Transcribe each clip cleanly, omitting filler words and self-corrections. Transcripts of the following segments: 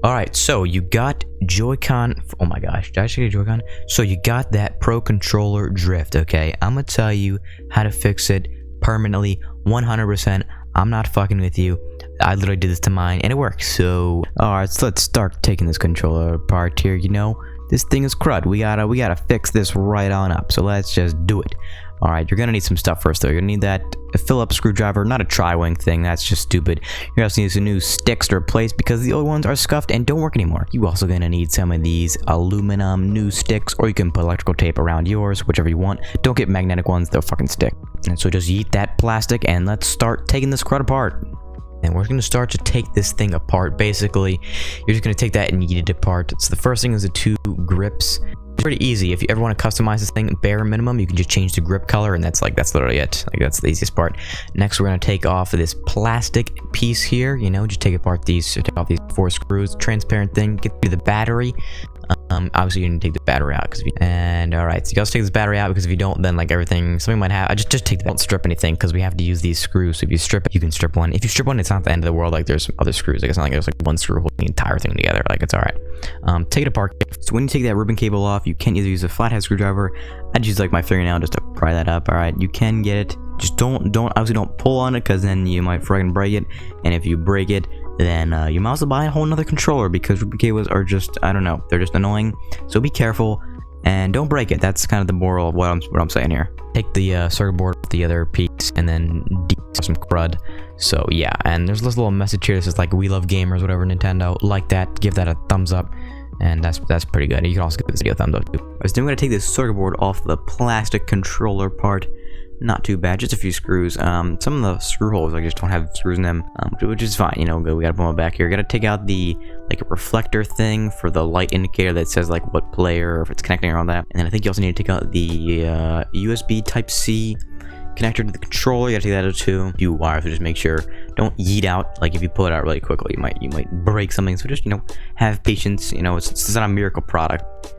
Alright, so you got Joy-Con. Oh my gosh, did I say Joy-Con? So you got that Pro Controller drift, okay? I'm gonna tell you how to fix it permanently, 100%. I'm not fucking with you. I literally did this to mine and it works. So, alright, so let's start taking this controller apart here. You know, this thing is crud. We gotta fix this right on up. So let's just do it. Alright, you're gonna need some stuff first though. You're gonna need that Phillips screwdriver, not a tri-wing thing, that's just stupid. You're gonna need some new sticks to replace because the old ones are scuffed and don't work anymore. You also gonna need some of these aluminum new sticks, or you can put electrical tape around yours, whichever you want. Don't get magnetic ones, they'll fucking stick. And so just yeet that plastic and let's start taking this crud apart. And we're going to start to take this thing apart. Basically, you're just going to take that and yeet it apart. So the first thing is the two grips. It's pretty easy. If you ever want to customize this thing, bare minimum, you can just change the grip color, and that's literally it. Like, that's the easiest part. Next, we're going to take off this plastic piece here. You know, just take off these 4 screws, transparent thing, get through the battery. Obviously you need to take the battery out alright, so you gotta take this battery out because if you don't, then like something might have. Just take don't strip anything because we have to use these screws. So if you strip it, you can strip one. If you strip one, it's not the end of the world. Like there's some other screws. Like it's not like there's like one screw holding the entire thing together. Like it's alright. Take it apart. So when you take that ribbon cable off, you can either use a flathead screwdriver. I'd use like my fingernail just to pry that up. Alright, you can get it. Just obviously don't pull on it because then you might friggin' break it. And if you break it, then you might as well buy a whole nother controller because ribbon cables are just, I don't know, they're just annoying. So be careful and don't break it. That's kind of the moral of what I'm saying here. Take the circuit board with the other piece and then some crud. So yeah, and there's this little message here that says like, "We love gamers," whatever, Nintendo. Like that, give that a thumbs up. And that's pretty good. You can also give this video a thumbs up too. So then I'm gonna take this circuit board off the plastic controller part. Not too bad, just a few screws. Some of the screw holes I just don't have screws in them, which is fine. You know, we gotta put them back here. Gotta take out the like reflector thing for the light indicator that says like what player or if it's connecting or all that. And then I think you also need to take out the USB Type-C connector to the controller. You gotta take that out too. Few wires, so just make sure don't yeet out. Like if you pull it out really quickly, you might break something. So just have patience. You know, it's not a miracle product.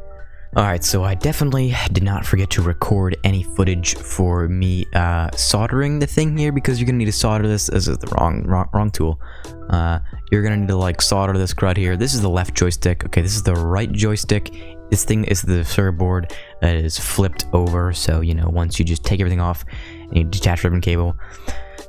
Alright, so I definitely did not forget to record any footage for me soldering the thing here because you're gonna need to solder this. This is the wrong tool. You're gonna need to like solder this crud here. This is the left joystick. Okay, this is the right joystick. This thing is the circuit board that is flipped over. So you know, once you just take everything off and you detach ribbon cable,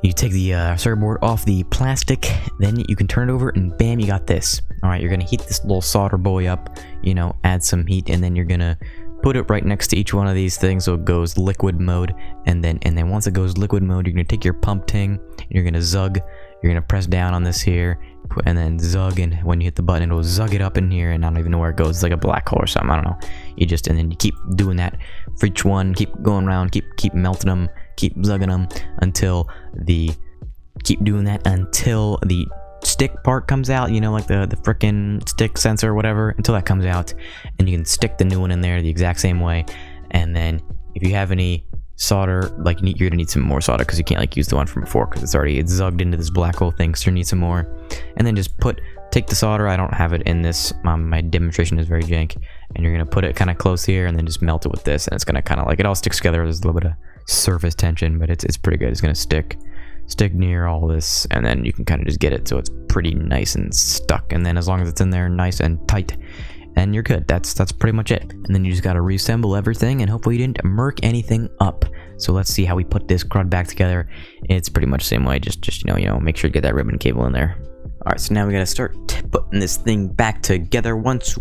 you take the circuit board off the plastic, then you can turn it over and bam, you got this. Alright, you're gonna heat this little solder boy up, you know, add some heat, and then you're gonna put it right next to each one of these things so it goes liquid mode. And then once it goes liquid mode, you're gonna take your pump ting, you're gonna zug, you're gonna press down on this here, and then zug, and when you hit the button, it'll zug it up in here, and I don't even know where it goes. It's like a black hole or something, I don't know. And then you keep doing that for each one, keep going around, keep melting them, keep zugging them until the stick part comes out, you know, like the frickin' stick sensor or whatever, until that comes out, and you can stick the new one in there the exact same way. And then if you have any solder, like you're gonna need some more solder because you can't like use the one from before because it's zugged into this black hole thing, so you need some more. And then just take the solder. I don't have it in this, my demonstration is very jank, and you're gonna put it kind of close here and then just melt it with this, and it's gonna kind of like, it all sticks together. There's a little bit of surface tension, but it's pretty good. It's gonna stick near all this, and then you can kind of just get it so it's pretty nice and stuck. And then as long as it's in there nice and tight, and you're good. That's pretty much it. And then you just gotta reassemble everything, and hopefully you didn't murk anything up. So let's see how we put this crud back together. It's pretty much the same way. Just you know, make sure you get that ribbon cable in there. All right, so now we gotta start putting this thing back together. Once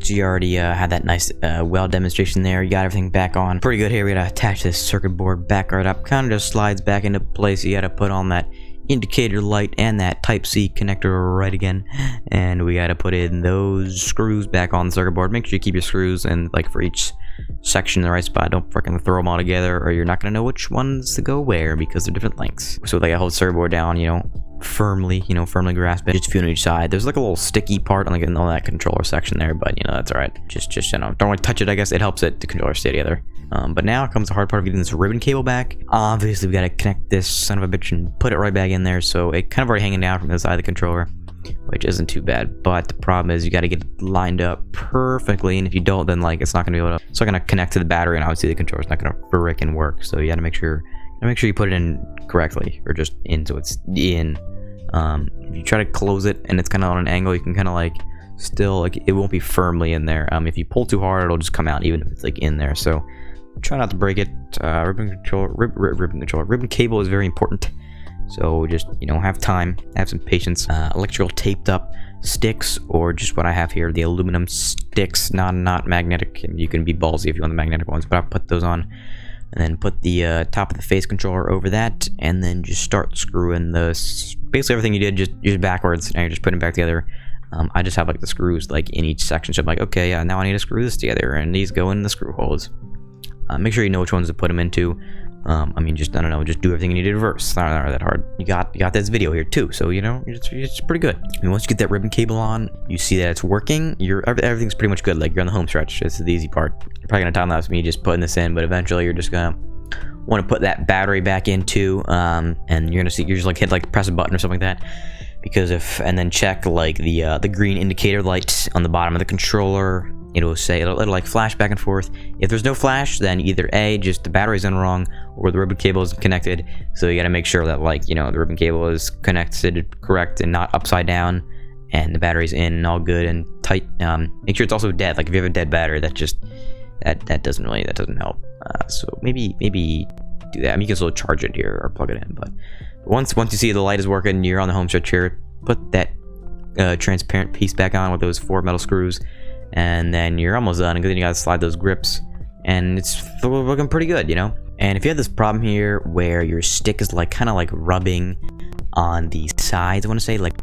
you already had that nice weld demonstration there, you got everything back on pretty good here. We gotta attach this circuit board back right up, kind of just slides back into place. You gotta put on that indicator light and that Type-C connector right again, and we gotta put in those screws back on the circuit board. Make sure you keep your screws and like for each section in the right spot. Don't freaking throw them all together, or you're not gonna know which ones to go where because they're different lengths. So like I hold the circuit board down, you know, firmly grasp it. Just a few on each side. There's like a little sticky part on like all that controller section there, but you know, that's alright. Just you know, don't really touch it. I guess it helps the controller stay together. But now comes the hard part of getting this ribbon cable back. Obviously we gotta connect this son of a bitch and put it right back in there, so it kind of already hanging down from the side of the controller, which isn't too bad. But the problem is you gotta get it lined up perfectly, and if you don't, then like it's not gonna be able to, it's not gonna connect to the battery, and obviously the controller's not gonna frickin' work. So you gotta make sure you put it in correctly, or just in so it's in. If you try to close it and it's kind of on an angle, you can kind of like still like it won't be firmly in there. If you pull too hard, it'll just come out even if it's like in there. So try not to break it. Ribbon cable is very important. So just, you know, have time, have some patience. Electrical taped up sticks, or just what I have here, the aluminum sticks, not magnetic. You can be ballsy if you want the magnetic ones, but I'll put those on. And then put the top of the face controller over that, and then just start screwing basically everything you did just backwards, and you're just putting it back together. I just have like the screws like in each section, so I'm like, okay, yeah, now I need to screw this together, and these go in the screw holes. Make sure you know which ones to put them into. I mean, just, I don't know, just do everything you need to reverse. It's not that hard. You got this video here too, so you know, it's pretty good. I mean, once you get that ribbon cable on, you see that it's working, everything's pretty much good. Like, you're on the home stretch. This is the easy part. You're probably gonna time lapse me just putting this in, but eventually you're just gonna want to put that battery back into, and you're gonna see, you're just like hit, press a button or something like that. Because and then check like the green indicator light on the bottom of the controller. It'll say, it'll like flash back and forth. If there's no flash, then either A, just the battery's in wrong, or the ribbon cable is connected. So you gotta make sure that, like, you know, the ribbon cable is connected correct and not upside down, and the battery's in and all good and tight. Make sure it's also dead. Like, if you have a dead battery, that doesn't help. So maybe do that. I mean, you can still charge it here or plug it in, but once you see the light is working, you're on the home stretch here. Put that transparent piece back on with those 4 metal screws, and then you're almost done. And then you gotta slide those grips, and it's looking pretty good, you know. And if you have this problem here where your stick is like kind of like rubbing on the sides, I want to say like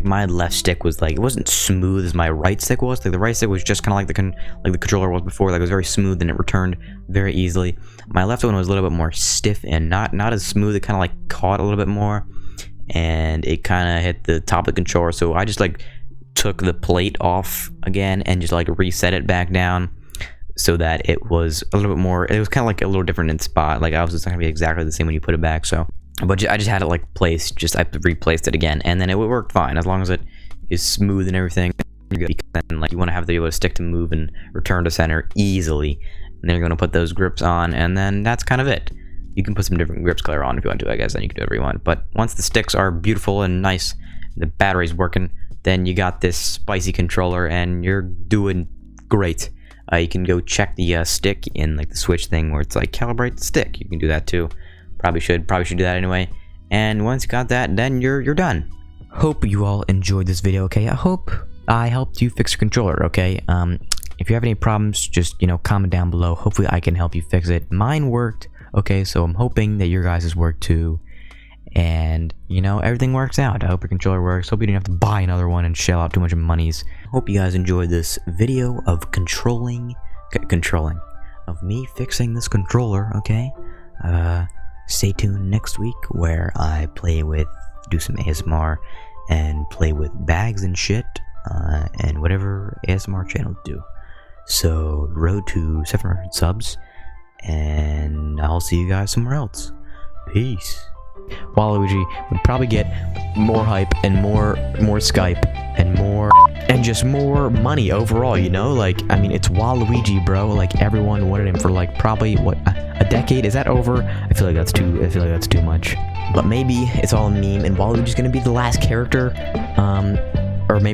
my left stick was like, it wasn't smooth as my right stick was. Like, the right stick was just kind of like the controller was before. Like, it was very smooth and it returned very easily. My left one was a little bit more stiff and not as smooth. It kind of like caught a little bit more, and it kind of hit the top of the controller. So I just like took the plate off again and just like reset it back down so that it was a little bit more, it was kind of like a little different in spot. Like, I was just not gonna be exactly the same when you put it back. So, but I just had it like placed, I replaced it again, and then it worked fine as long as it is smooth and everything. You're good. Then, like, you want to have the able to stick to move and return to center easily, and then you're gonna put those grips on, and then that's kind of it. You can put some different grips color on if you want to, I guess. Then you can do whatever you want. But once the sticks are beautiful and nice, the battery's working, then you got this spicy controller, and you're doing great. You can go check the stick in like the switch thing where it's like calibrate the stick. You can do that too. Probably should do that anyway. And once you got that, then you're done. Hope you all enjoyed this video. Okay, I hope I helped you fix your controller. Okay, if you have any problems, just, you know, comment down below. Hopefully I can help you fix it. Mine worked. Okay, so I'm hoping that your guys' work too. And, you know, everything works out. I hope your controller works. Hope you didn't have to buy another one and shell out too much monies. Hope you guys enjoyed this video of controlling of me fixing this controller. Okay, stay tuned next week where I do some ASMR and play with bags and shit, and whatever ASMR channels do. So, road to 700 subs, and I'll see you guys somewhere else. Peace. Waluigi would probably get more hype and more Skype and just more money overall, you know? Like, I mean, it's Waluigi, bro. Like, everyone wanted him for like probably what, a decade? Is that over? I feel like that's too much. But maybe it's all a meme and Waluigi's gonna be the last character, or maybe